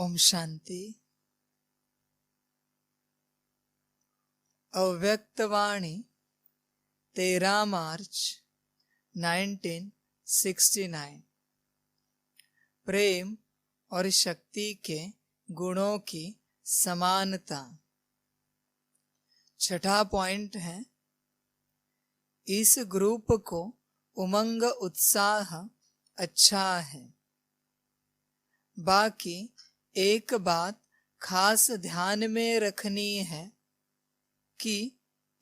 ओम शांति। अव्यक्तवाणी 13 मार्च 1969। प्रेम और शक्ति के गुणों की समानता। छठा पॉइंट है, इस ग्रुप को उमंग उत्साह अच्छा है। बाकी एक बात खास ध्यान में रखनी है कि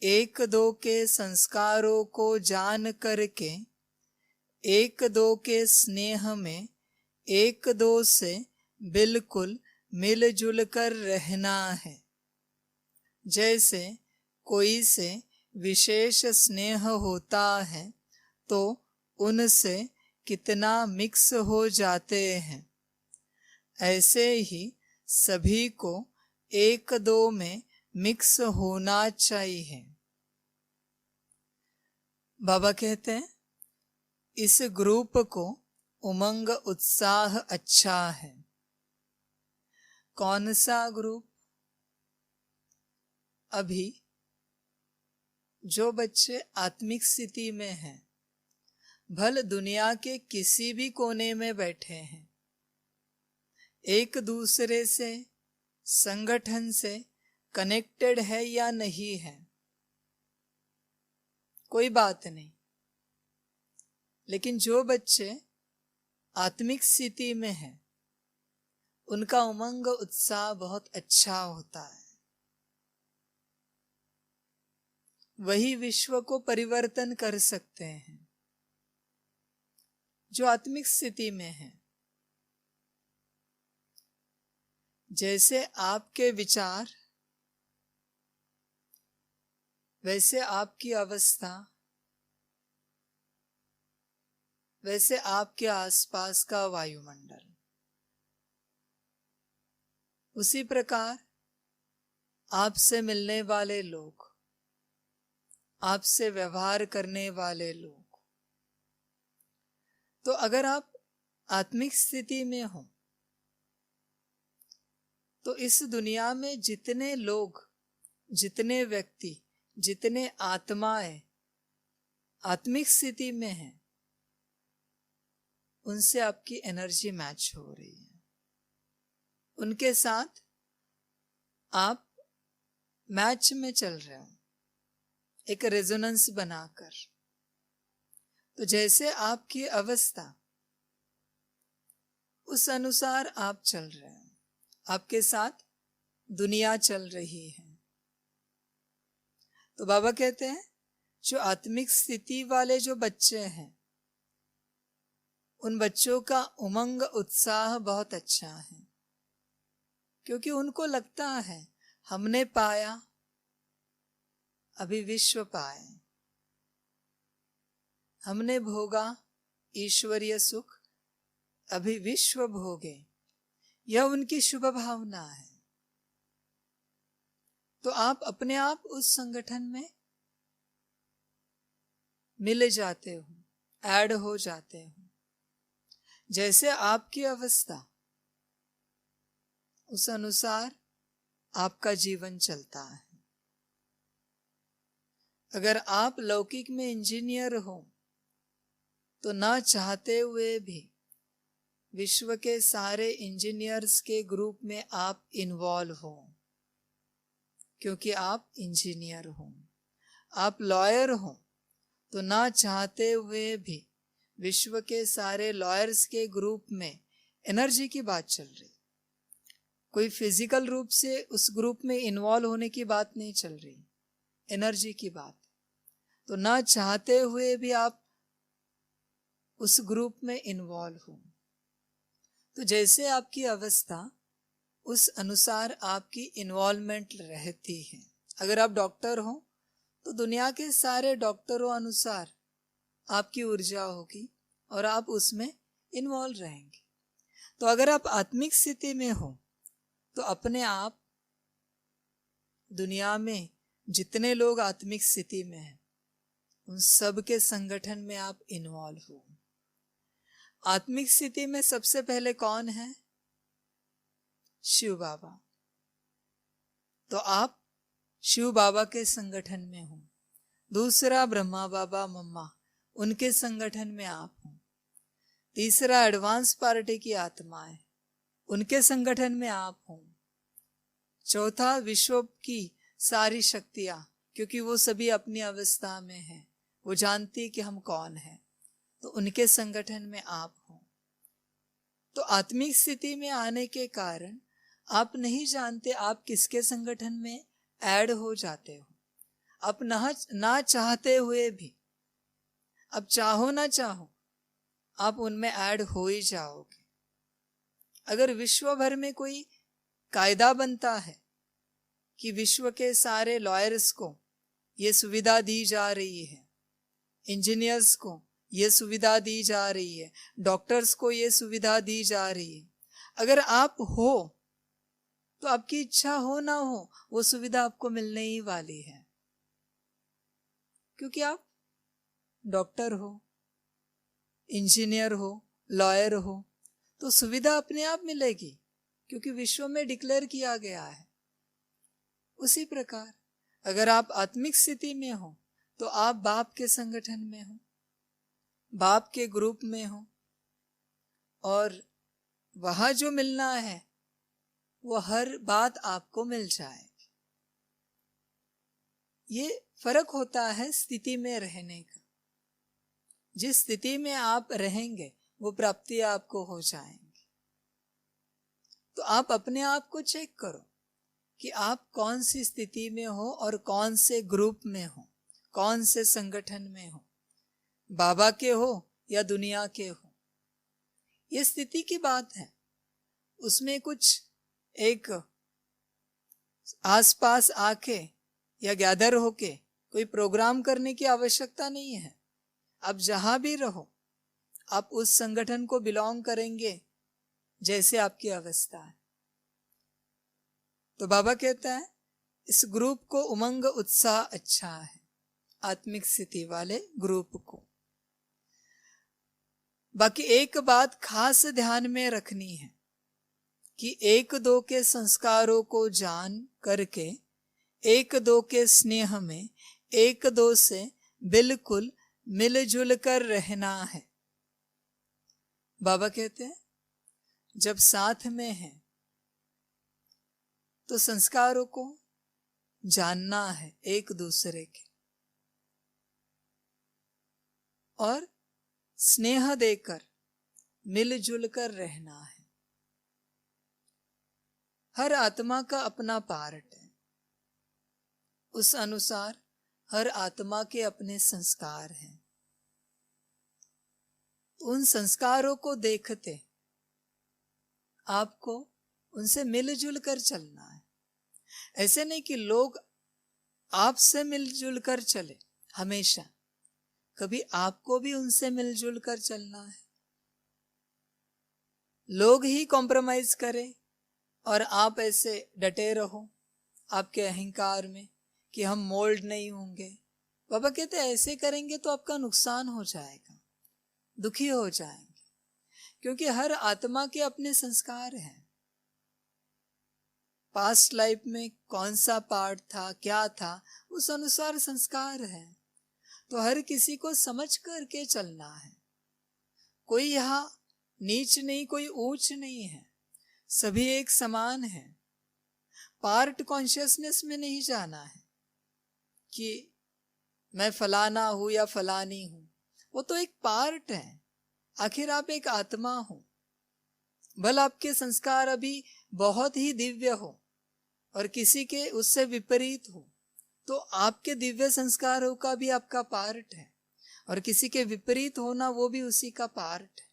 एक दो के संस्कारों को जान करके एक दो के स्नेह में एक दो से बिल्कुल मिलजुल कर रहना है। जैसे कोई से विशेष स्नेह होता है तो उनसे कितना मिक्स हो जाते हैं, ऐसे ही सभी को एक दो में मिक्स होना चाहिए। बाबा कहते हैं, इस ग्रुप को उमंग उत्साह अच्छा है। कौन सा ग्रुप? अभी जो बच्चे आत्मिक स्थिति में हैं, भल दुनिया के किसी भी कोने में बैठे हैं, एक दूसरे से संगठन से कनेक्टेड है या नहीं है, कोई बात नहीं, लेकिन जो बच्चे आत्मिक स्थिति में हैं, उनका उमंग उत्साह बहुत अच्छा होता है। वही विश्व को परिवर्तन कर सकते हैं जो आत्मिक स्थिति में है। जैसे आपके विचार वैसे आपकी अवस्था, वैसे आपके आसपास का वायुमंडल। उसी प्रकार आपसे मिलने वाले लोग, आपसे व्यवहार करने वाले लोग। तो अगर आप आत्मिक स्थिति में हो तो इस दुनिया में जितने लोग, जितने व्यक्ति, जितने आत्माएं आत्मिक स्थिति में हैं, उनसे आपकी एनर्जी मैच हो रही है। उनके साथ आप मैच में चल रहे हो, एक रेजोनेंस बनाकर। तो जैसे आपकी अवस्था, उस अनुसार आप चल रहे हो, आपके साथ दुनिया चल रही है। तो बाबा कहते हैं, जो आत्मिक स्थिति वाले जो बच्चे हैं, उन बच्चों का उमंग उत्साह बहुत अच्छा है, क्योंकि उनको लगता है हमने पाया, अभी विश्व पाए, हमने भोगा ईश्वरीय सुख, अभी विश्व भोगे। यह उनकी शुभ भावना है। तो आप अपने आप उस संगठन में मिल जाते हो, ऐड हो जाते हो। जैसे आपकी अवस्था, उस अनुसार आपका जीवन चलता है। अगर आप लौकिक में इंजीनियर हो तो ना चाहते हुए भी विश्व के सारे इंजीनियर्स के ग्रुप में आप इन्वॉल्व हो, क्योंकि आप इंजीनियर हो। आप लॉयर हो तो ना चाहते हुए भी विश्व के सारे लॉयर्स के ग्रुप में एनर्जी की बात चल रही। कोई फिजिकल रूप से उस ग्रुप में इन्वॉल्व होने की बात नहीं चल रही, एनर्जी की बात। तो ना चाहते हुए भी आप उस ग्रुप में इन्वॉल्व हो। तो जैसे आपकी अवस्था, उस अनुसार आपकी इन्वॉल्वमेंट रहती है। अगर आप डॉक्टर हो तो दुनिया के सारे डॉक्टरों अनुसार आपकी ऊर्जा होगी और आप उसमें इन्वॉल्व रहेंगे। तो अगर आप आत्मिक स्थिति में हो तो अपने आप दुनिया में जितने लोग आत्मिक स्थिति में हैं, उन सब के संगठन में आप इन्वॉल्व हो। आत्मिक स्थिति में सबसे पहले कौन है? शिव बाबा, तो आप शिव बाबा के संगठन में हो। दूसरा ब्रह्मा बाबा मम्मा, उनके संगठन में आप हो। तीसरा एडवांस पार्टी की आत्माएं, उनके संगठन में आप हो। चौथा विश्व की सारी शक्तियां, क्योंकि वो सभी अपनी अवस्था में हैं, वो जानती है कि हम कौन हैं, तो उनके संगठन में आप हो। तो आत्मिक स्थिति में आने के कारण आप नहीं जानते आप किसके संगठन में ऐड हो जाते हो। आप ना चाहते हुए भी, अब चाहो ना चाहो, आप उनमें ऐड हो ही जाओगे। अगर विश्व भर में कोई कायदा बनता है कि विश्व के सारे लॉयर्स को ये सुविधा दी जा रही है, इंजीनियर्स को ये सुविधा दी जा रही है, डॉक्टर्स को ये सुविधा दी जा रही है, अगर आप हो तो आपकी इच्छा हो ना हो वो सुविधा आपको मिलने ही वाली है, क्योंकि आप डॉक्टर हो, इंजीनियर हो, लॉयर हो, तो सुविधा अपने आप मिलेगी, क्योंकि विश्व में डिक्लेयर किया गया है। उसी प्रकार अगर आप आत्मिक स्थिति में हो तो आप बाप के संगठन में हो, बाप के ग्रुप में हो, और वहां जो मिलना है वो हर बात आपको मिल जाएगी। ये फर्क होता है स्थिति में रहने का। जिस स्थिति में आप रहेंगे वो प्राप्ति आपको हो जाएंगी। तो आप अपने आप को चेक करो कि आप कौन सी स्थिति में हो और कौन से ग्रुप में हो, कौन से संगठन में हो, बाबा के हो या दुनिया के हो। ये स्थिति की बात है, उसमें कुछ एक आसपास आके या गैदर होके कोई प्रोग्राम करने की आवश्यकता नहीं है। आप जहां भी रहो आप उस संगठन को बिलोंग करेंगे जैसे आपकी अवस्था है। तो बाबा कहता है इस ग्रुप को उमंग उत्साह अच्छा है, आत्मिक स्थिति वाले ग्रुप को। बाकी एक बात खास ध्यान में रखनी है कि एक दो के संस्कारों को जान करके एक दो के स्नेह में एक दो से बिल्कुल मिलजुल कर रहना है। बाबा कहते हैं जब साथ में है तो संस्कारों को जानना है एक दूसरे के, और स्नेह देकर मिलजुल कर रहना है। हर आत्मा का अपना पार्ट है, उस अनुसार हर आत्मा के अपने संस्कार हैं। उन संस्कारों को देखते आपको उनसे मिलजुल कर चलना है। ऐसे नहीं कि लोग आपसे मिलजुल कर चले हमेशा, कभी आपको भी उनसे मिलजुल कर चलना है। लोग ही कॉम्प्रोमाइज करें और आप ऐसे डटे रहो आपके अहंकार में कि हम मोल्ड नहीं होंगे। बाबा कहते हैं ऐसे करेंगे तो आपका नुकसान हो जाएगा, दुखी हो जाएंगे, क्योंकि हर आत्मा के अपने संस्कार हैं। पास्ट लाइफ में कौन सा पार्ट था, क्या था, उस अनुसार संस्कार है। तो हर किसी को समझ करके चलना है। कोई यहाँ नीच नहीं, कोई ऊंच नहीं है, सभी एक समान है। पार्ट कॉन्शियसनेस में नहीं जाना है कि मैं फलाना हूं या फलानी हूं, वो तो एक पार्ट है। आखिर आप एक आत्मा हो, भले आपके संस्कार अभी बहुत ही दिव्य हो और किसी के उससे विपरीत हो, तो आपके दिव्य संस्कारों का भी आपका पार्ट है, और किसी के विपरीत होना वो भी उसी का पार्ट है।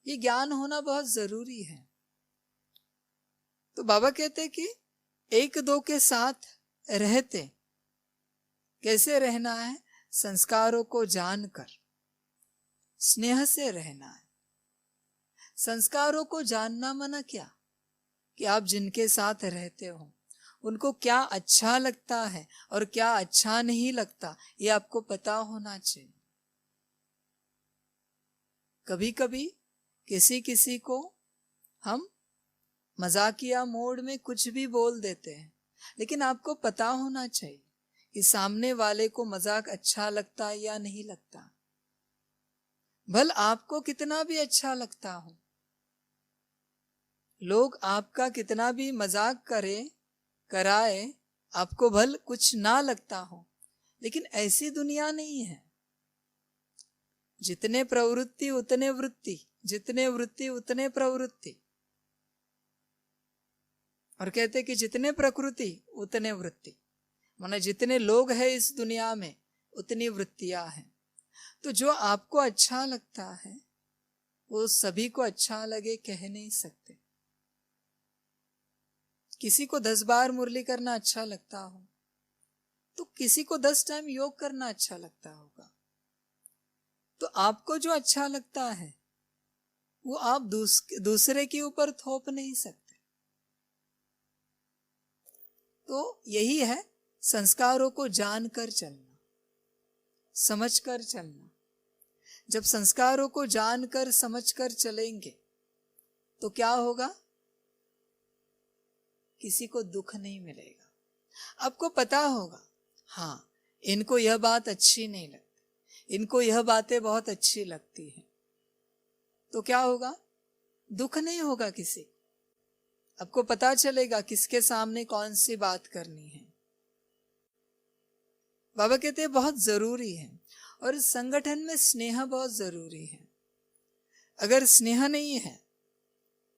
ये ज्ञान होना बहुत जरूरी है। तो बाबा कहते हैं कि एक दो के साथ रहते कैसे रहना है, संस्कारों को जानकर स्नेह से रहना है। संस्कारों को जानना माना क्या, कि आप जिनके साथ रहते हो उनको क्या अच्छा लगता है और क्या अच्छा नहीं लगता, ये आपको पता होना चाहिए। कभी कभी किसी किसी को हम मजाकिया मोड में कुछ भी बोल देते हैं, लेकिन आपको पता होना चाहिए कि सामने वाले को मजाक अच्छा लगता है या नहीं लगता। भल आपको कितना भी अच्छा लगता हो, लोग आपका कितना भी मजाक कराए, आपको भल कुछ ना लगता हो, लेकिन ऐसी दुनिया नहीं है। जितने प्रवृत्ति उतने वृत्ति, जितने वृत्ति उतने प्रवृत्ति। और कहते कि जितने प्रकृति उतने वृत्ति, माने जितने लोग हैं इस दुनिया में उतनी वृत्तियां हैं। तो जो आपको अच्छा लगता है वो सभी को अच्छा लगे कह नहीं सकते। किसी को 10 बार मुरली करना अच्छा लगता हो तो किसी को 10 टाइम योग करना अच्छा लगता होगा। तो आपको जो अच्छा लगता है वो आप दूसरे के ऊपर थोप नहीं सकते। तो यही है संस्कारों को जानकर चलना, समझकर चलना। जब संस्कारों को जानकर समझकर चलेंगे तो क्या होगा? किसी को दुख नहीं मिलेगा। आपको पता होगा, हाँ इनको यह बात अच्छी नहीं लगती, इनको यह बातें बहुत अच्छी लगती हैं, तो क्या होगा? दुख नहीं होगा किसी। आपको पता चलेगा किसके सामने कौन सी बात करनी है। बाबा कहते हैं बहुत जरूरी है, और संगठन में स्नेह बहुत जरूरी है। अगर स्नेह नहीं है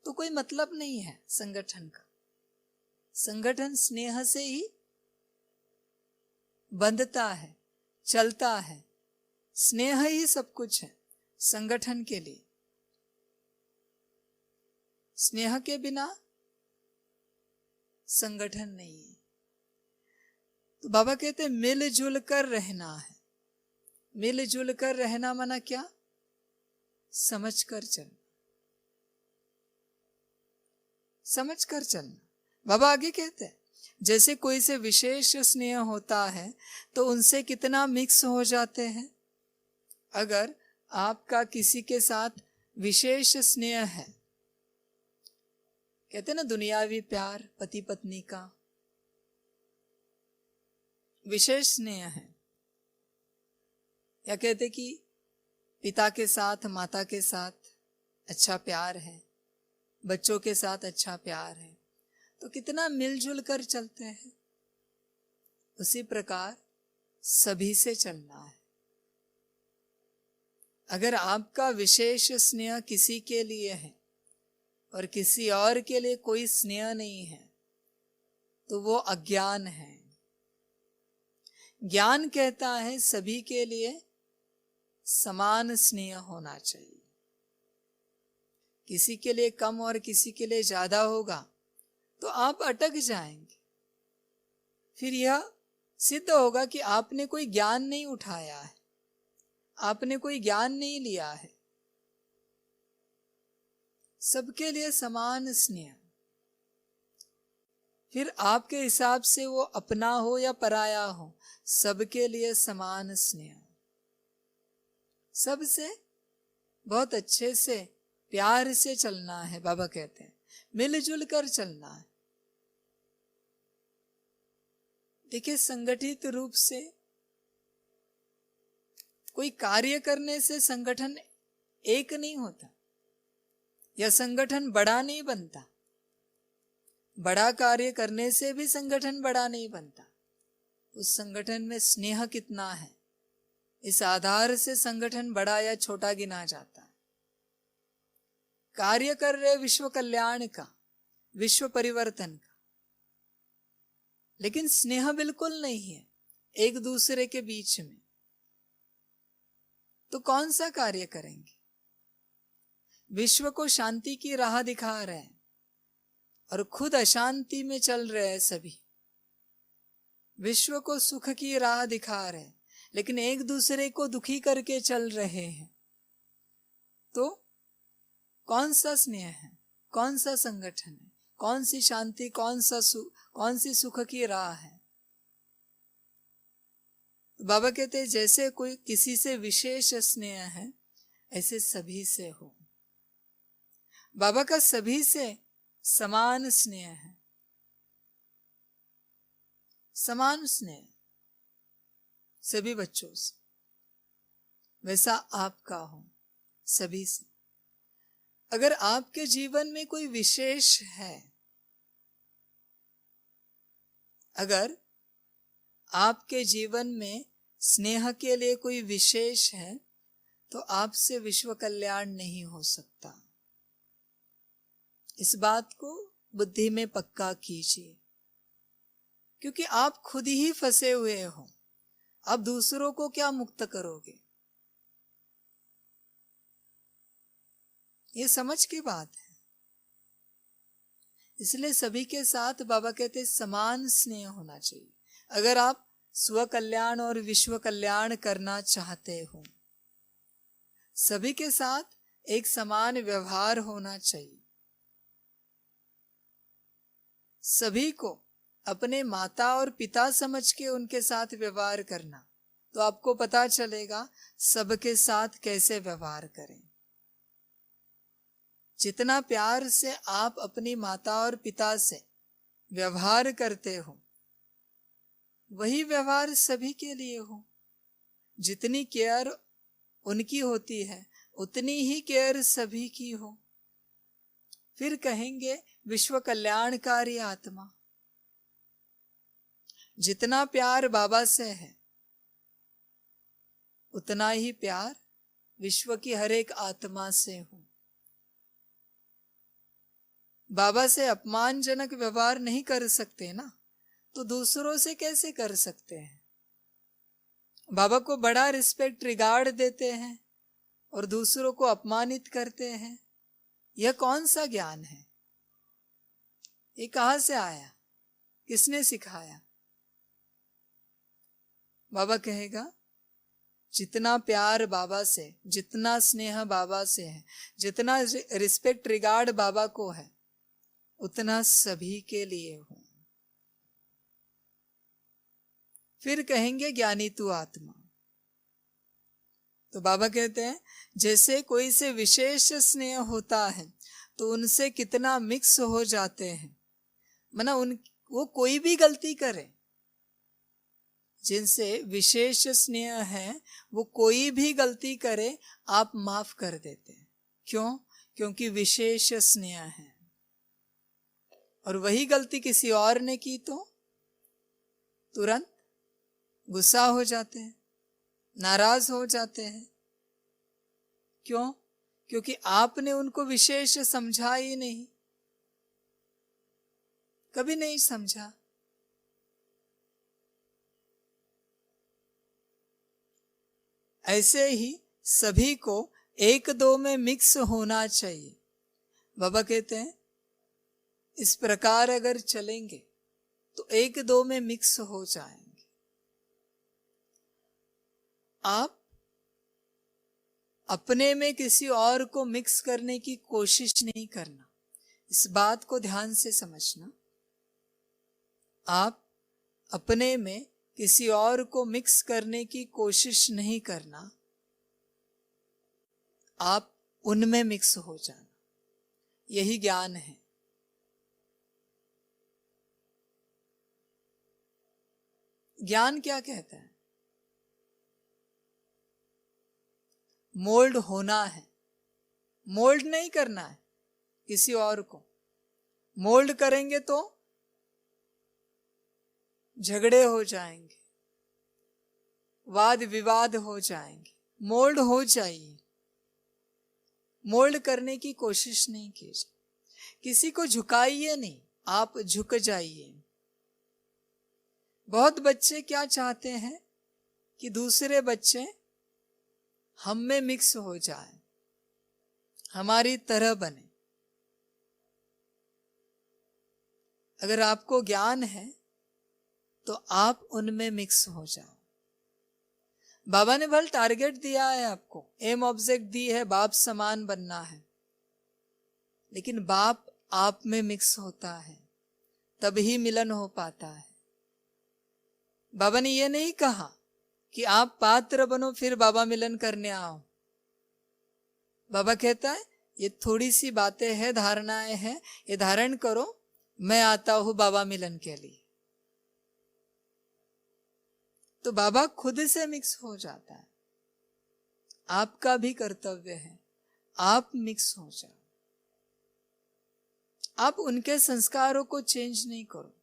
तो कोई मतलब नहीं है संगठन का। संगठन स्नेह से ही बंधता है, चलता है। स्नेह ही सब कुछ है संगठन के लिए। स्नेह के बिना संगठन नहीं है। तो बाबा कहते हैं मिलजुल कर रहना है। मिलजुल कर रहना माना क्या? समझ कर चलना, समझ कर चलना। बाबा आगे कहते हैं जैसे कोई से विशेष स्नेह होता है तो उनसे कितना मिक्स हो जाते हैं। अगर आपका किसी के साथ विशेष स्नेह है, कहते हैं ना दुनियावी प्यार, पति पत्नी का विशेष स्नेह है, या कहते कि पिता के साथ माता के साथ अच्छा प्यार है, बच्चों के साथ अच्छा प्यार है, तो कितना मिलजुल कर चलते हैं। उसी प्रकार सभी से चलना है। अगर आपका विशेष स्नेह किसी के लिए है और किसी और के लिए कोई स्नेह नहीं है तो वो अज्ञान है। ज्ञान कहता है सभी के लिए समान स्नेह होना चाहिए। किसी के लिए कम और किसी के लिए ज्यादा होगा तो आप अटक जाएंगे। फिर यह सिद्ध होगा कि आपने कोई ज्ञान नहीं उठाया है, आपने कोई ज्ञान नहीं लिया है। सबके लिए समान स्नेह। फिर आपके हिसाब से वो अपना हो या पराया हो, सबके लिए समान स्नेह। सबसे बहुत अच्छे से प्यार से चलना है। बाबा कहते हैं मिलजुल कर चलना है। देखिए संगठित रूप से कोई कार्य करने से संगठन एक नहीं होता या संगठन बड़ा नहीं बनता। बड़ा कार्य करने से भी संगठन बड़ा नहीं बनता। उस संगठन में स्नेह कितना है, इस आधार से संगठन बड़ा या छोटा गिना जाता है। कार्य कर रहे विश्व कल्याण का, विश्व परिवर्तन का, लेकिन स्नेह बिल्कुल नहीं है एक दूसरे के बीच में, तो कौन सा कार्य करेंगे? विश्व को शांति की राह दिखा रहे हैं और खुद अशांति में चल रहे हैं सभी। विश्व को सुख की राह दिखा रहे हैं लेकिन एक दूसरे को दुखी करके चल रहे हैं। तो कौन सा स्नेह है, कौन सा संगठन है, कौन सी शांति, कौन सी सुख की राह है? बाबा कहते हैं जैसे कोई किसी से विशेष स्नेह है ऐसे सभी से हो। बाबा का सभी से समान स्नेह है, समान स्नेह सभी बच्चों से, वैसा आपका हो सभी से। अगर आपके जीवन में कोई विशेष है, अगर आपके जीवन में स्नेह के लिए कोई विशेष है, तो आपसे विश्व कल्याण नहीं हो सकता। इस बात को बुद्धि में पक्का कीजिए, क्योंकि आप खुद ही फंसे हुए हो। आप दूसरों को क्या मुक्त करोगे? ये समझ की बात है। इसलिए सभी के साथ बाबा कहते समान स्नेह होना चाहिए। अगर आप स्व कल्याण और विश्व कल्याण करना चाहते हो, सभी के साथ एक समान व्यवहार होना चाहिए। सभी को अपने माता और पिता समझ के उनके साथ व्यवहार करना, तो आपको पता चलेगा सबके साथ कैसे व्यवहार करें। जितना प्यार से आप अपनी माता और पिता से व्यवहार करते हो, वही व्यवहार सभी के लिए हो। जितनी केयर उनकी होती है, उतनी ही केयर सभी की हो। फिर कहेंगे विश्व कल्याणकारी आत्मा। जितना प्यार बाबा से है, उतना ही प्यार विश्व की हर एक आत्मा से हो। बाबा से अपमानजनक व्यवहार नहीं कर सकते ना, तो दूसरों से कैसे कर सकते हैं? बाबा को बड़ा रिस्पेक्ट रिगार्ड देते हैं और दूसरों को अपमानित करते हैं। यह कौन सा ज्ञान है? ये कहां से आया? किसने सिखाया? बाबा कहेगा जितना प्यार बाबा से, जितना स्नेह बाबा से है, जितना रिस्पेक्ट रिगार्ड बाबा को है, उतना सभी के लिए हो। फिर कहेंगे ज्ञानी तू आत्मा। तो बाबा कहते हैं जैसे कोई से विशेष स्नेह होता है तो उनसे कितना मिक्स हो जाते हैं। माना वो कोई भी गलती करे, जिनसे विशेष स्नेह है, वो कोई भी गलती करे आप माफ कर देते हैं। क्यों? क्योंकि विशेष स्नेह है। और वही गलती किसी और ने की तो तुरंत गुस्सा हो जाते हैं, नाराज हो जाते हैं। क्यों? क्योंकि आपने उनको विशेष समझा ही नहीं, कभी नहीं समझा। ऐसे ही सभी को एक दो में मिक्स होना चाहिए। बाबा कहते हैं इस प्रकार अगर चलेंगे तो एक दो में मिक्स हो जाएंगे। आप अपने में किसी और को मिक्स करने की कोशिश नहीं करना, इस बात को ध्यान से समझना। आप अपने में किसी और को मिक्स करने की कोशिश नहीं करना, आप उनमें मिक्स हो जाना। यही ज्ञान है। ज्ञान क्या कहता है? मोल्ड होना है, मोल्ड नहीं करना है किसी और को। मोल्ड करेंगे तो झगड़े हो जाएंगे, वाद विवाद हो जाएंगे। मोल्ड हो जाइए, मोल्ड करने की कोशिश नहीं कीजिए। किसी को झुकाइए नहीं, आप झुक जाइए। बहुत बच्चे क्या चाहते हैं कि दूसरे बच्चे हम में मिक्स हो जाए, हमारी तरह बने। अगर आपको ज्ञान है तो आप उनमें मिक्स हो जाओ। बाबा ने भले टारगेट दिया है आपको, एम ऑब्जेक्ट दी है, बाप समान बनना है, लेकिन बाप आप में मिक्स होता है तभी मिलन हो पाता है। बाबा ने यह नहीं कहा कि आप पात्र बनो फिर बाबा मिलन करने आओ। बाबा कहता है ये थोड़ी सी बातें हैं, धारणाएं हैं, ये धारण करो, मैं आता हूं बाबा मिलन के लिए। तो बाबा खुद से मिक्स हो जाता है। आपका भी कर्तव्य है, आप मिक्स हो जाओ। आप उनके संस्कारों को चेंज नहीं करो,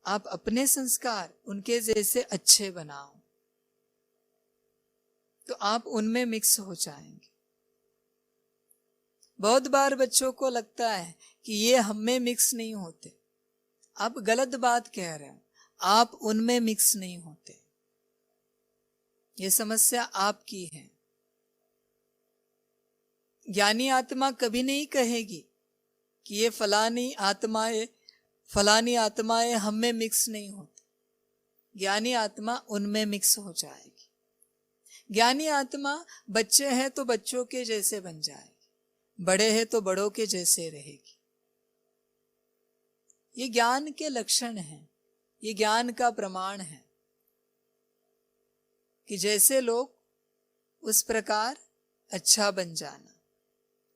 आप अपने संस्कार उनके जैसे अच्छे बनाओ, तो आप उनमें मिक्स हो जाएंगे। बहुत बार बच्चों को लगता है कि ये हम में मिक्स नहीं होते। आप गलत बात कह रहे हो, आप उनमें मिक्स नहीं होते। ये समस्या आपकी है। ज्ञानी आत्मा कभी नहीं कहेगी कि ये फलानी आत्माएं हम में मिक्स नहीं होती। ज्ञानी आत्मा उनमें मिक्स हो जाएगी। ज्ञानी आत्मा बच्चे हैं तो बच्चों के जैसे बन जाएगी, बड़े हैं तो बड़ों के जैसे रहेगी। ये ज्ञान के लक्षण हैं, ये ज्ञान का प्रमाण है कि जैसे लोग उस प्रकार अच्छा बन जाना,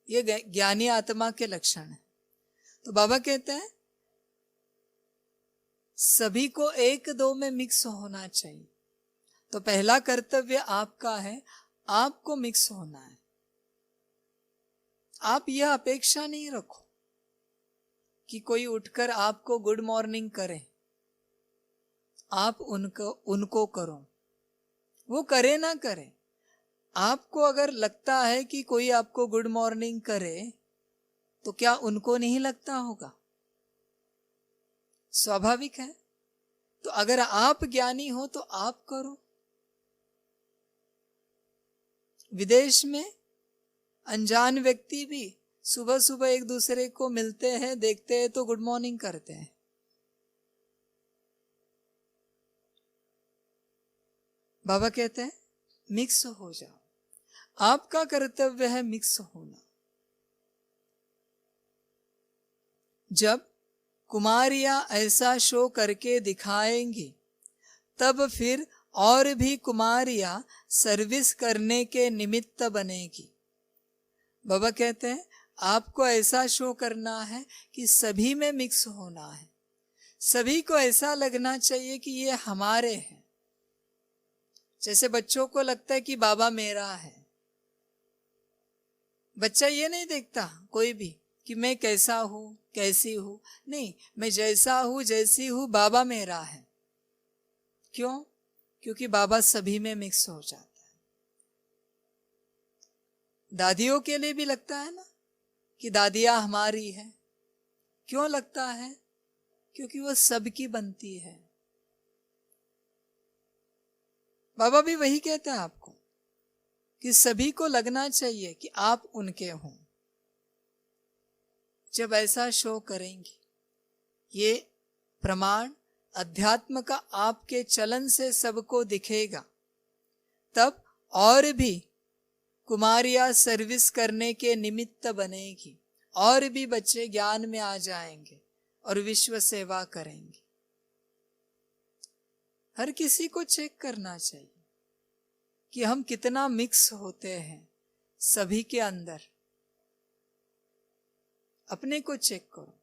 ये ज्ञानी आत्मा के लक्षण है। तो बाबा कहते हैं सभी को एक दो में मिक्स होना चाहिए। तो पहला कर्तव्य आपका है, आपको मिक्स होना है। आप यह अपेक्षा नहीं रखो कि कोई उठकर आपको गुड मॉर्निंग करे, आप उनको करो। वो करे ना करे, आपको अगर लगता है कि कोई आपको गुड मॉर्निंग करे तो क्या उनको नहीं लगता होगा? स्वाभाविक है। तो अगर आप ज्ञानी हो तो आप करो। विदेश में अनजान व्यक्ति भी सुबह सुबह एक दूसरे को मिलते हैं, देखते हैं तो गुड मॉर्निंग करते हैं। बाबा कहते हैं मिक्स हो जाओ। आपका कर्तव्य है मिक्स होना। जब कुमारियां ऐसा शो करके दिखाएंगी तब फिर और भी कुमारियां सर्विस करने के निमित्त बनेगी। बाबा कहते हैं आपको ऐसा शो करना है कि सभी में मिक्स होना है। सभी को ऐसा लगना चाहिए कि ये हमारे हैं। जैसे बच्चों को लगता है कि बाबा मेरा है। बच्चा ये नहीं देखता कोई भी कि मैं कैसा हूं, कैसी हूं। नहीं, मैं जैसा हूं, जैसी हूं, बाबा मेरा है। क्यों? क्योंकि बाबा सभी में मिक्स हो जाता है। दादियों के लिए भी लगता है ना कि दादियां हमारी है। क्यों लगता है? क्योंकि वो सबकी बनती है। बाबा भी वही कहते हैं आपको कि सभी को लगना चाहिए कि आप उनके हों। जब ऐसा शो करेंगी, ये प्रमाण अध्यात्म का आपके चलन से सबको दिखेगा, तब और भी कुमारियां सर्विस करने के निमित्त बनेगी, और भी बच्चे ज्ञान में आ जाएंगे और विश्व सेवा करेंगे। हर किसी को चेक करना चाहिए कि हम कितना मिक्स होते हैं सभी के अंदर। अपने को चेक करो।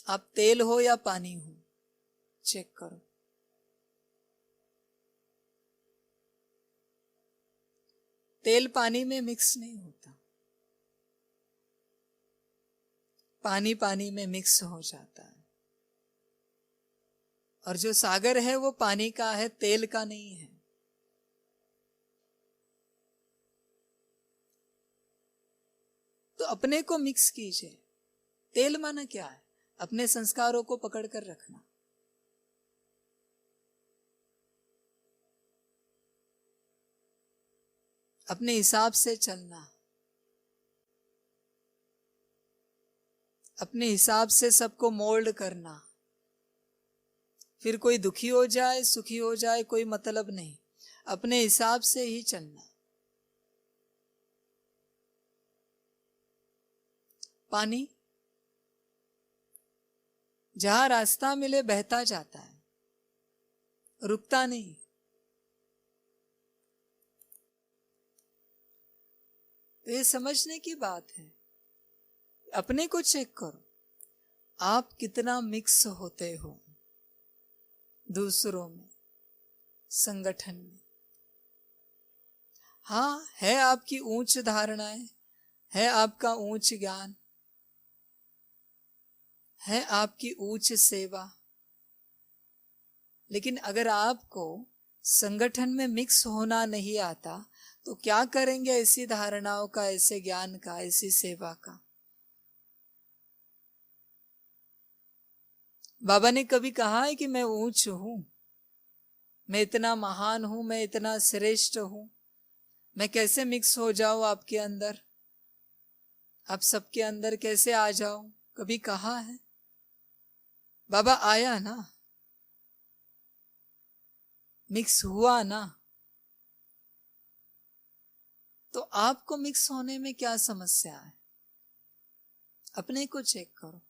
आप तेल हो या पानी हो, चेक करो। तेल पानी में मिक्स नहीं होता, पानी पानी में मिक्स हो जाता है। और जो सागर है वो पानी का है, तेल का नहीं है। तो अपने को मिक्स कीजिए। तेल माना क्या है? अपने संस्कारों को पकड़ कर रखना। अपने हिसाब से चलना, अपने हिसाब से सबको मोल्ड करना। फिर कोई दुखी हो जाए, सुखी हो जाए, कोई मतलब नहीं। अपने हिसाब से ही चलना। पानी जहां रास्ता मिले बहता जाता है, रुकता नहीं। तो ये समझने की बात है। अपने को चेक करो, आप कितना मिक्स होते हो दूसरों में, संगठन में। हाँ, है आपकी ऊंच धारणाएं, है आपका ऊंच ज्ञान, है आपकी ऊंच सेवा, लेकिन अगर आपको संगठन में मिक्स होना नहीं आता तो क्या करेंगे ऐसी धारणाओं का, ऐसे ज्ञान का, ऐसी सेवा का। बाबा ने कभी कहा है कि मैं ऊंच हूं, मैं इतना महान हूं, मैं इतना श्रेष्ठ हूं, मैं कैसे मिक्स हो जाऊं आपके अंदर, आप सबके अंदर कैसे आ जाऊं? कभी कहा है? बाबा आया ना, मिक्स हुआ ना, तो आपको मिक्स होने में क्या समस्या है? अपने को चेक करो।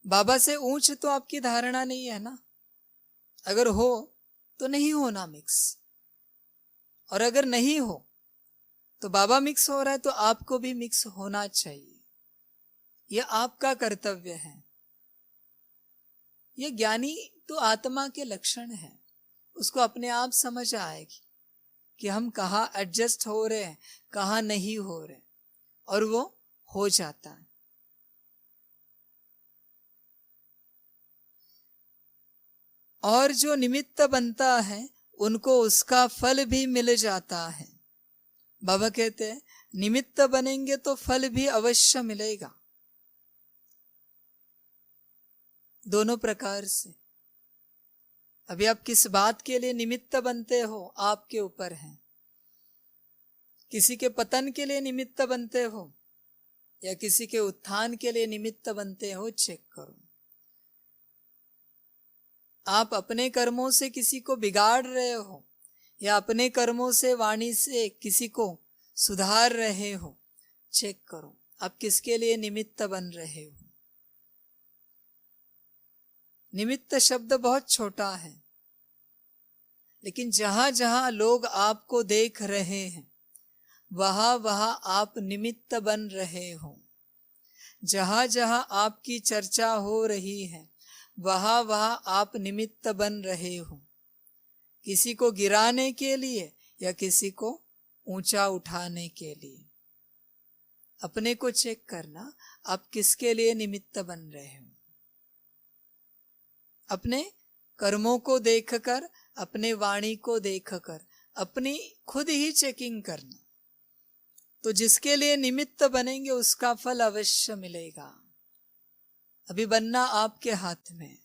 बाबा से ऊंच तो आपकी धारणा नहीं है ना, अगर हो तो नहीं होना मिक्स, और अगर नहीं हो तो बाबा मिक्स हो रहा है तो आपको भी मिक्स होना चाहिए। यह आपका कर्तव्य है। यह ज्ञानी तो आत्मा के लक्षण है, उसको अपने आप समझ आएगी कि हम कहाँ एडजस्ट हो रहे हैं, कहाँ नहीं हो रहे, और वो हो जाता है। और जो निमित्त बनता है उनको उसका फल भी मिल जाता है। बाबा कहते हैं निमित्त बनेंगे तो फल भी अवश्य मिलेगा, दोनों प्रकार से। अभी आप किस बात के लिए निमित्त बनते हो आपके ऊपर है। किसी के पतन के लिए निमित्त बनते हो या किसी के उत्थान के लिए निमित्त बनते हो, चेक करो। आप अपने कर्मों से किसी को बिगाड़ रहे हो या अपने कर्मों से, वाणी से किसी को सुधार रहे हो, चेक करो आप किसके लिए निमित्त बन रहे हो। निमित्त शब्द बहुत छोटा है, लेकिन जहां जहां लोग आपको देख रहे हैं वहां वहां आप निमित्त बन रहे हो। जहां जहां आपकी चर्चा हो रही है वहां वहां आप निमित्त बन रहे हो, किसी को गिराने के लिए या किसी को ऊंचा उठाने के लिए। अपने को चेक करना, आप किसके लिए निमित्त बन रहे हो। अपने कर्मों को देखकर, अपने वाणी को देखकर अपनी खुद ही चेकिंग करना, तो जिसके लिए निमित्त बनेंगे उसका फल अवश्य मिलेगा। अभी बनना आपके हाथ में।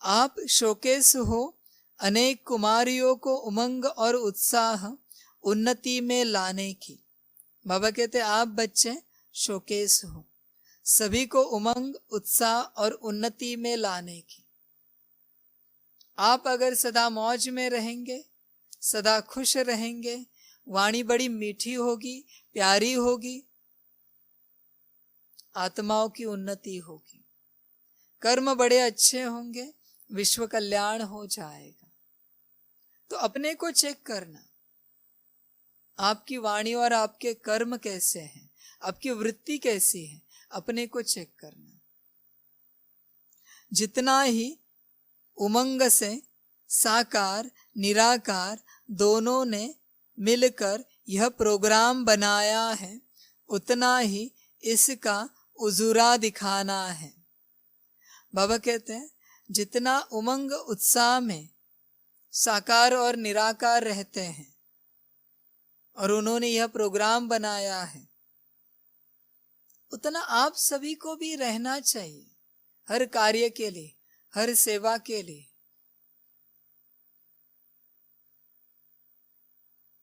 आप शोकेस हो अनेक कुमारियों को उमंग और उत्साह उन्नति में लाने की। बाबा कहते आप बच्चे शोकेस हो, सभी को उमंग, उत्साह और उन्नति में लाने की। आप अगर सदा मौज में रहेंगे, सदा खुश रहेंगे, वाणी बड़ी मीठी होगी, प्यारी होगी, आत्माओं की उन्नति होगी, कर्म बड़े अच्छे होंगे, विश्व कल्याण हो जाएगा। तो अपने को चेक करना, आपकी वाणी और आपके कर्म कैसे हैं, आपकी वृत्ति कैसी है, अपने को चेक करना। जितना ही उमंग से साकार निराकार दोनों ने मिलकर यह प्रोग्राम बनाया है, उतना ही इसका उजूरा दिखाना है। बाबा कहते हैं जितना उमंग उत्साह में साकार और निराकार रहते हैं और उन्होंने यह प्रोग्राम बनाया है, उतना आप सभी को भी रहना चाहिए, हर कार्य के लिए, हर सेवा के लिए।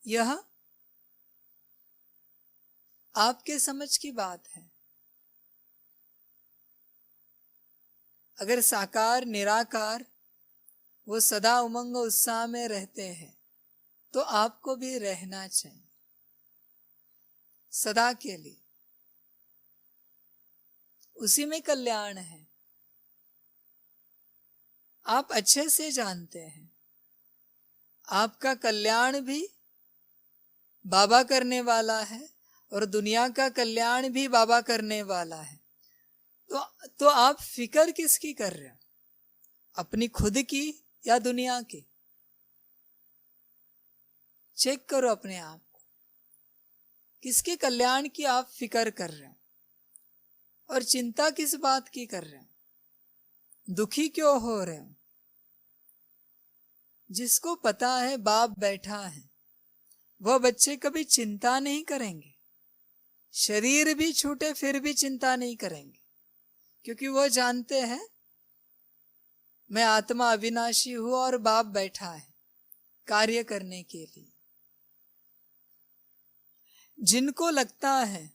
यह आपके समझ की बात है। अगर साकार निराकार वो सदा उमंग उत्साह में रहते हैं तो आपको भी रहना चाहिए सदा के लिए, उसी में कल्याण है। आप अच्छे से जानते हैं आपका कल्याण भी बाबा करने वाला है और दुनिया का कल्याण भी बाबा करने वाला है। तो आप फिक्र किसकी कर रहे हो, अपनी खुद की या दुनिया की? चेक करो अपने आप को, किसके कल्याण की आप फिक्र कर रहे हो और चिंता किस बात की कर रहे हो, दुखी क्यों हो रहे हो? जिसको पता है बाप बैठा है, वह बच्चे कभी चिंता नहीं करेंगे, शरीर भी छूटे फिर भी चिंता नहीं करेंगे, क्योंकि वह जानते हैं मैं आत्मा अविनाशी हूं और बाप बैठा है कार्य करने के लिए। जिनको लगता है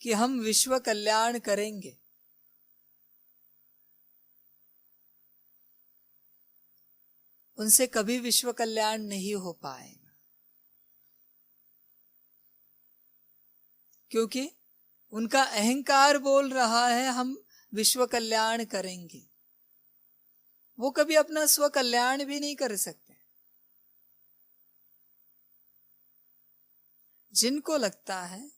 कि हम विश्व कल्याण करेंगे, उनसे कभी विश्व कल्याण नहीं हो पाएगा, क्योंकि उनका अहंकार बोल रहा है हम विश्व कल्याण करेंगे। वो कभी अपना स्व कल्याण भी नहीं कर सकते। जिनको लगता है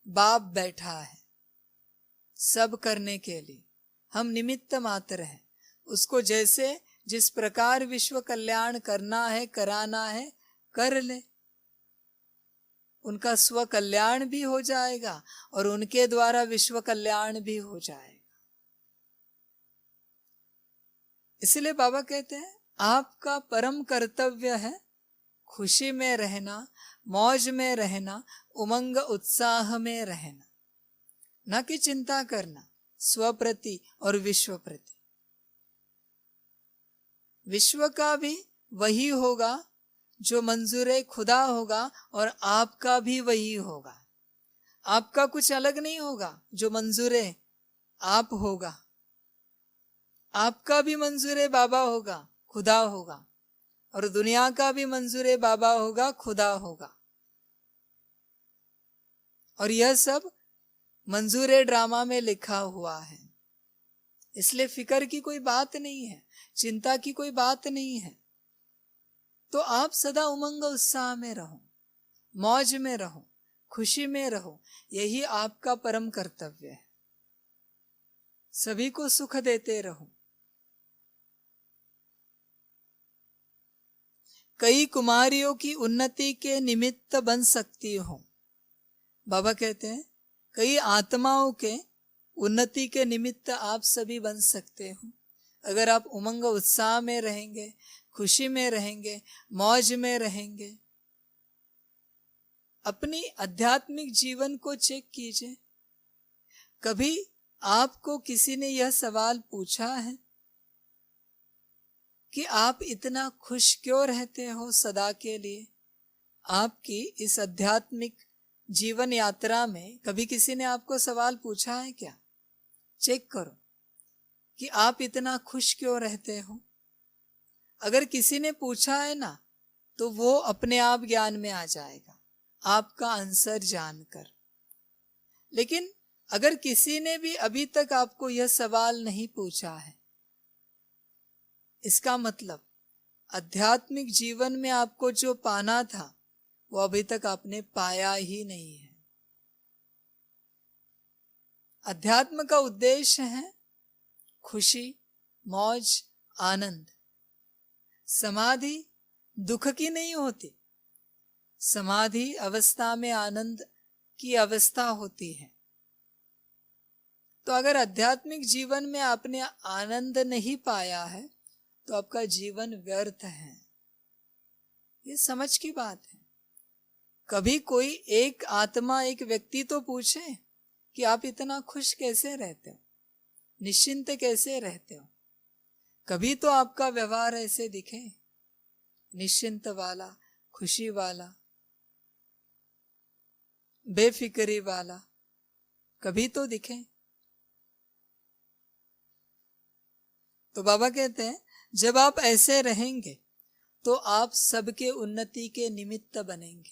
बाप बैठा है सब करने के लिए, हम निमित्त मात्र हैं, उसको जैसे जिस प्रकार विश्व कल्याण करना है कराना है कर ले, उनका स्व कल्याण भी हो जाएगा और उनके द्वारा विश्व कल्याण भी हो जाएगा। इसलिए बाबा कहते हैं आपका परम कर्तव्य है खुशी में रहना, मौज में रहना, उमंग उत्साह में रहना, न कि चिंता करना स्व प्रति और विश्व प्रति। विश्व का भी वही होगा जो मंजूर खुदा होगा और आपका भी वही होगा। आपका कुछ अलग नहीं होगा, जो मंजूर आप होगा। आपका भी मंजूर बाबा होगा, खुदा होगा, और दुनिया का भी मंजूर बाबा होगा, खुदा होगा। और यह सब मंजूर ड्रामा में लिखा हुआ है, इसलिए फिक्र की कोई बात नहीं है, चिंता की कोई बात नहीं है। तो आप सदा उमंग उत्साह में रहो, मौज में रहो, खुशी में रहो, यही आपका परम कर्तव्य है। सभी को सुख देते रहो। कई कुमारियों की उन्नति के निमित्त बन सकती हो। बाबा कहते हैं कई आत्माओं के उन्नति के निमित्त आप सभी बन सकते हो, अगर आप उमंग उत्साह में रहेंगे, खुशी में रहेंगे, मौज में रहेंगे। अपनी आध्यात्मिक जीवन को चेक कीजिए। कभी आपको किसी ने यह सवाल पूछा है कि आप इतना खुश क्यों रहते हो सदा के लिए? आपकी इस आध्यात्मिक जीवन यात्रा में कभी किसी ने आपको सवाल पूछा है क्या? चेक करो कि आप इतना खुश क्यों रहते हो। अगर किसी ने पूछा है ना, तो वो अपने आप ज्ञान में आ जाएगा आपका आंसर जानकर। लेकिन अगर किसी ने भी अभी तक आपको यह सवाल नहीं पूछा है, इसका मतलब आध्यात्मिक जीवन में आपको जो पाना था वो अभी तक आपने पाया ही नहीं है। अध्यात्म का उद्देश्य है खुशी, मौज, आनंद। समाधि दुख की नहीं होती, समाधि अवस्था में आनंद की अवस्था होती है। तो अगर आध्यात्मिक जीवन में आपने आनंद नहीं पाया है तो आपका जीवन व्यर्थ है। ये समझ की बात है। कभी कोई एक आत्मा, एक व्यक्ति तो पूछे कि आप इतना खुश कैसे रहते हो, निश्चिंत कैसे रहते हो। कभी तो आपका व्यवहार ऐसे दिखे, निश्चिंत वाला, खुशी वाला, बेफिक्री वाला, कभी तो दिखे। तो बाबा कहते हैं जब आप ऐसे रहेंगे तो आप सबके उन्नति के निमित्त बनेंगे।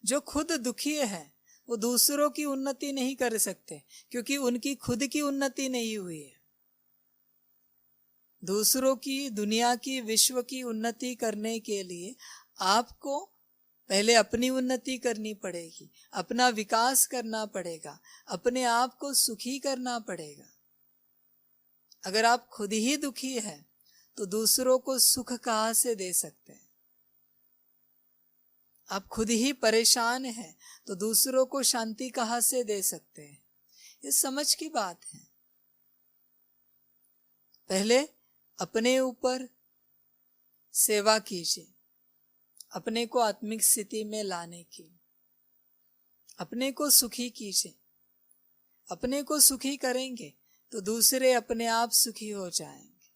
जो खुद दुखी है वो दूसरों की उन्नति नहीं कर सकते, क्योंकि उनकी खुद की उन्नति नहीं हुई है। दूसरों की, दुनिया की, विश्व की उन्नति करने के लिए आपको पहले अपनी उन्नति करनी पड़ेगी, अपना विकास करना पड़ेगा, अपने आप को सुखी करना पड़ेगा। अगर आप खुद ही दुखी हैं तो दूसरों को सुख कहाँ से दे सकते हैं? आप खुद ही परेशान हैं तो दूसरों को शांति कहाँ से दे सकते हैं? ये समझ की बात है। पहले अपने ऊपर सेवा कीजिए, अपने को आत्मिक स्थिति में लाने की, अपने को सुखी कीजिए। अपने को सुखी करेंगे तो दूसरे अपने आप सुखी हो जाएंगे,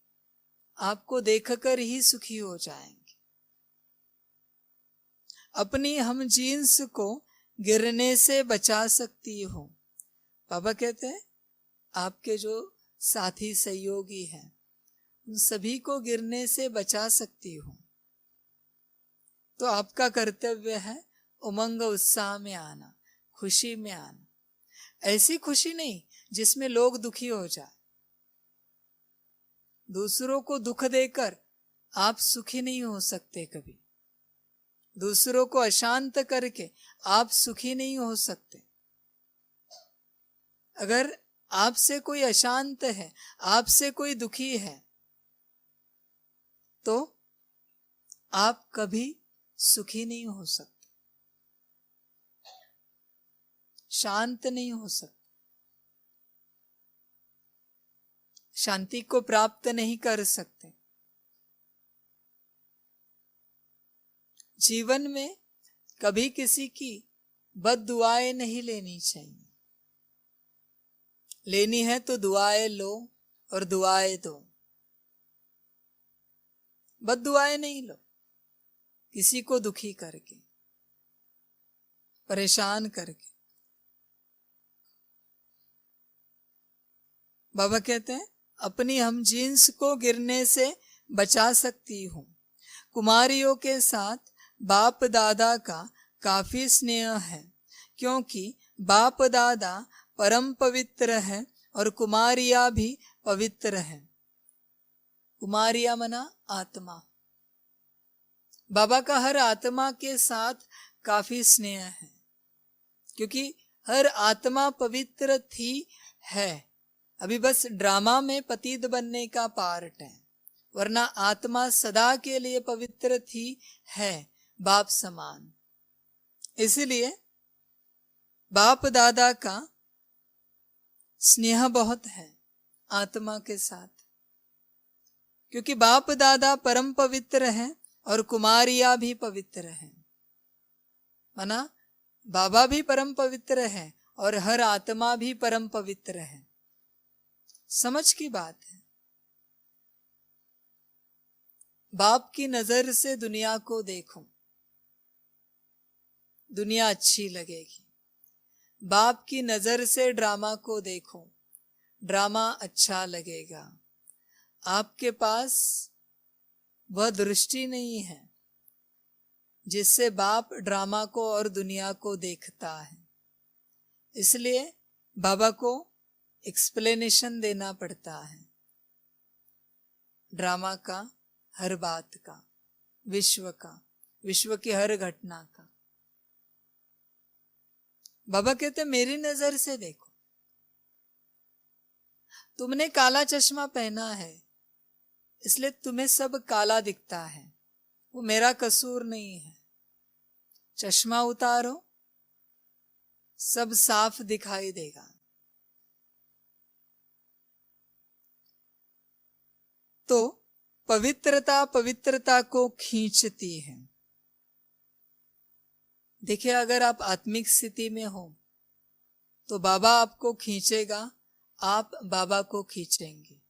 आपको देखकर ही सुखी हो जाएंगे। अपनी हम जीन्स को गिरने से बचा सकती हो। बाबा कहते हैं आपके जो साथी सहयोगी हैं उन सभी को गिरने से बचा सकती हो। तो आपका कर्तव्य है उमंग उत्साह में आना, खुशी में आना। ऐसी खुशी नहीं जिसमें लोग दुखी हो जाए। दूसरों को दुख देकर आप सुखी नहीं हो सकते कभी। दूसरों को अशांत करके आप सुखी नहीं हो सकते। अगर आपसे कोई अशांत है, आपसे कोई दुखी है, तो आप कभी सुखी नहीं हो सकते, शांत नहीं हो सकते, शांति को प्राप्त नहीं कर सकते। जीवन में कभी किसी की बद दुआएं नहीं लेनी चाहिए। लेनी है तो दुआएं लो और दुआएं दो, बद दुआएं नहीं लो। किसी को दुखी करके, परेशान करके। बाबा कहते हैं अपनी हम जीन्स को गिरने से बचा सकती हूँ। कुमारियों के साथ बाप दादा का काफी स्नेह है, क्योंकि बाप दादा परम पवित्र है और कुमारियां भी पवित्र है। कुमारियां मना आत्मा। बाबा का हर आत्मा के साथ काफी स्नेह है, क्योंकि हर आत्मा पवित्र थी है। अभी बस ड्रामा में पतित बनने का पार्ट है, वरना आत्मा सदा के लिए पवित्र थी है, बाप समान। इसलिए बाप दादा का स्नेह बहुत है आत्मा के साथ, क्योंकि बाप दादा परम पवित्र हैं और कुमारियां भी पवित्र हैं। माना बाबा भी परम पवित्र है और हर आत्मा भी परम पवित्र है। समझ की बात है। बाप की नजर से दुनिया को देखो, दुनिया अच्छी लगेगी। बाप की नजर से ड्रामा को देखो, ड्रामा अच्छा लगेगा। आपके पास वह दृष्टि नहीं है जिससे बाप ड्रामा को और दुनिया को देखता है। इसलिए बाबा को एक्सप्लेनेशन देना पड़ता है, ड्रामा का, हर बात का, विश्व का, विश्व की हर घटना का। बाबा कहते मेरी नजर से देखो। तुमने काला चश्मा पहना है इसलिए तुम्हें सब काला दिखता है, वो मेरा कसूर नहीं है। चश्मा उतारो, सब साफ दिखाई देगा। तो पवित्रता पवित्रता को खींचती है। देखिए, अगर आप आत्मिक स्थिति में हो तो बाबा आपको खींचेगा, आप बाबा को खींचेंगे।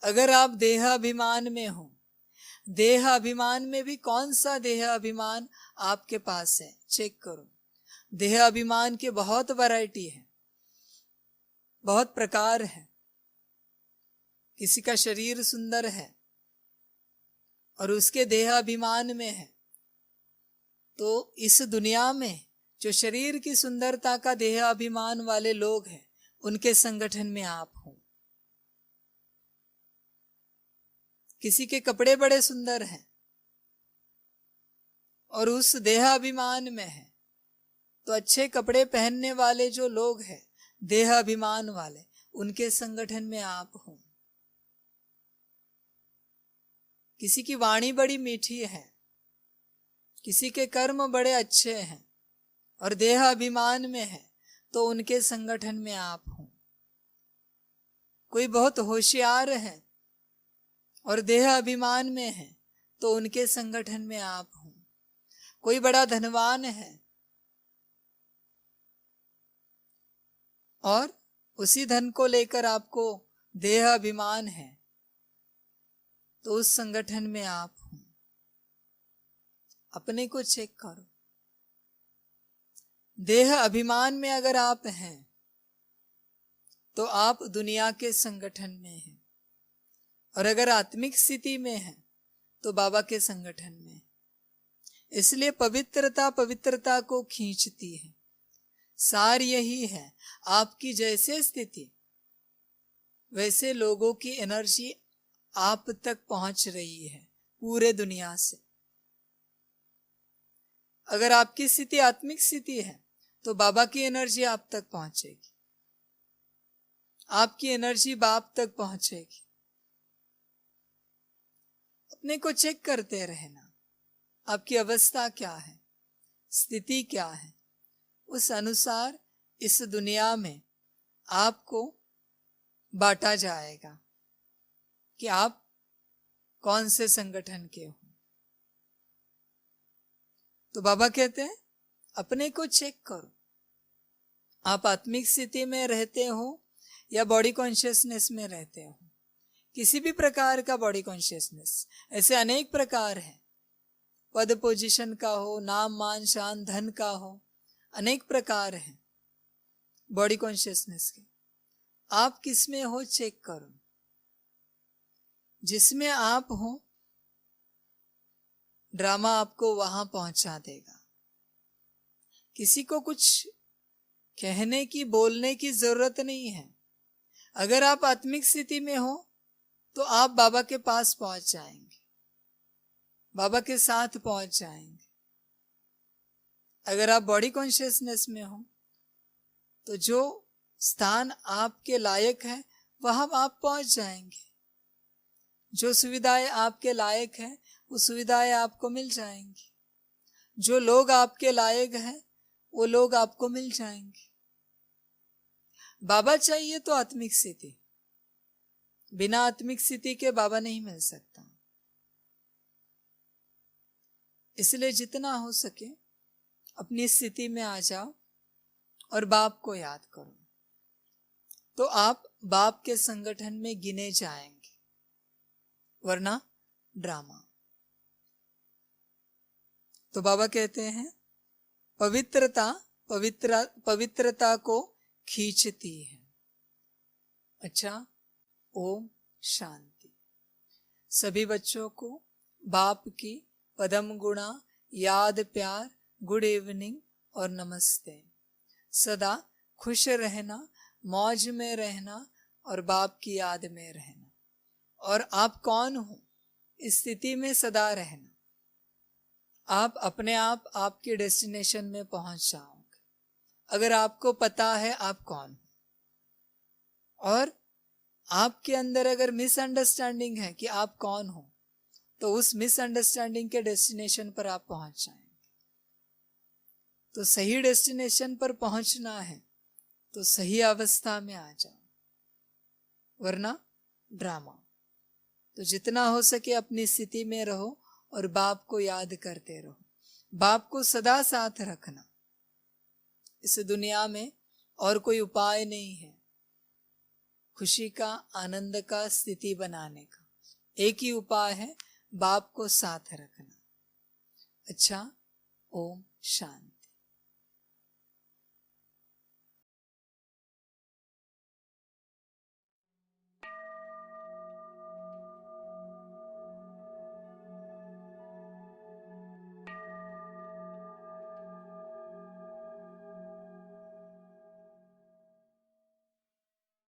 अगर आप देह अभिमान में हो, देह अभिमान में भी कौन सा देह अभिमान आपके पास है, चेक करो। देह अभिमान के बहुत वैरायटी है, बहुत प्रकार है। किसी का शरीर सुंदर है और उसके देह अभिमान में है, तो इस दुनिया में जो शरीर की सुंदरता का देह अभिमान वाले लोग हैं उनके संगठन में आप हो। किसी के कपड़े बड़े सुंदर हैं और उस देह अभिमान में है, तो अच्छे कपड़े पहनने वाले जो लोग हैं देह अभिमान वाले, उनके संगठन में आप हो। किसी की वाणी बड़ी मीठी है, किसी के कर्म बड़े अच्छे हैं और देह अभिमान में है, तो उनके संगठन में आप हो। कोई बहुत होशियार है और देह अभिमान में है, तो उनके संगठन में आप हो। कोई बड़ा धनवान है और उसी धन को लेकर आपको देह अभिमान है, तो उस संगठन में आप हो। अपने को चेक करो। देह अभिमान में अगर आप हैं तो आप दुनिया के संगठन में हैं, और अगर आत्मिक स्थिति में हैं तो बाबा के संगठन में हैं। इसलिए पवित्रता पवित्रता को खींचती है। सार यही है, आपकी जैसे स्थिति वैसे लोगों की एनर्जी आप तक पहुंच रही है पूरे दुनिया से। अगर आपकी स्थिति आत्मिक स्थिति है तो बाबा की एनर्जी आप तक पहुंचेगी, आपकी एनर्जी बाप तक पहुंचेगी। अपने को चेक करते रहना, आपकी अवस्था क्या है, स्थिति क्या है, उस अनुसार इस दुनिया में आपको बांटा जाएगा कि आप कौन से संगठन के हो। तो बाबा कहते हैं अपने को चेक करो, आप आत्मिक स्थिति में रहते हो या बॉडी कॉन्शियसनेस में रहते हो। किसी भी प्रकार का बॉडी कॉन्शियसनेस, ऐसे अनेक प्रकार है, पद पोजीशन का हो, नाम मान शान धन का हो, अनेक प्रकार हैं बॉडी कॉन्शियसनेस के। आप किस में हो चेक करो। जिसमें आप हो ड्रामा आपको वहां पहुंचा देगा। किसी को कुछ कहने की बोलने की जरूरत नहीं है। अगर आप आत्मिक स्थिति में हो तो आप बाबा के पास पहुंच जाएंगे, बाबा के साथ पहुंच जाएंगे। अगर आप बॉडी कॉन्शियसनेस में हो तो जो स्थान आपके लायक है वहां आप पहुंच जाएंगे। जो सुविधाएं आपके लायक है वो सुविधाएं आपको मिल जाएंगी। जो लोग आपके लायक हैं वो लोग आपको मिल जाएंगे। बाबा चाहिए तो आत्मिक स्थिति, बिना आत्मिक स्थिति के बाबा नहीं मिल सकता। इसलिए जितना हो सके अपनी स्थिति में आ जाओ और बाप को याद करो, तो आप बाप के संगठन में गिने जाएंगे, वरना ड्रामा। तो बाबा कहते हैं पवित्रता को खींचती है। अच्छा, ओम शांति। सभी बच्चों को बाप की पदम गुणा याद, प्यार, गुड इवनिंग और नमस्ते। सदा खुश रहना, मौज में रहना और बाप की याद में रहना। और आप कौन हो इस स्थिति में सदा रहना। आप अपने आप आपके डेस्टिनेशन में पहुंच जाओगे अगर आपको पता है आप कौन हो। और आपके अंदर अगर मिसअंडरस्टैंडिंग है कि आप कौन हो, तो उस मिसअंडरस्टैंडिंग के डेस्टिनेशन पर आप पहुंच जाएंगे। तो सही डेस्टिनेशन पर पहुंचना है तो सही अवस्था में आ जाओ, वरना ड्रामा। तो जितना हो सके अपनी स्थिति में रहो और बाप को याद करते रहो। बाप को सदा साथ रखना। इस दुनिया में और कोई उपाय नहीं है खुशी का, आनंद का, स्थिति बनाने का। एक ही उपाय है, बाप को साथ रखना। अच्छा, ओम शांति।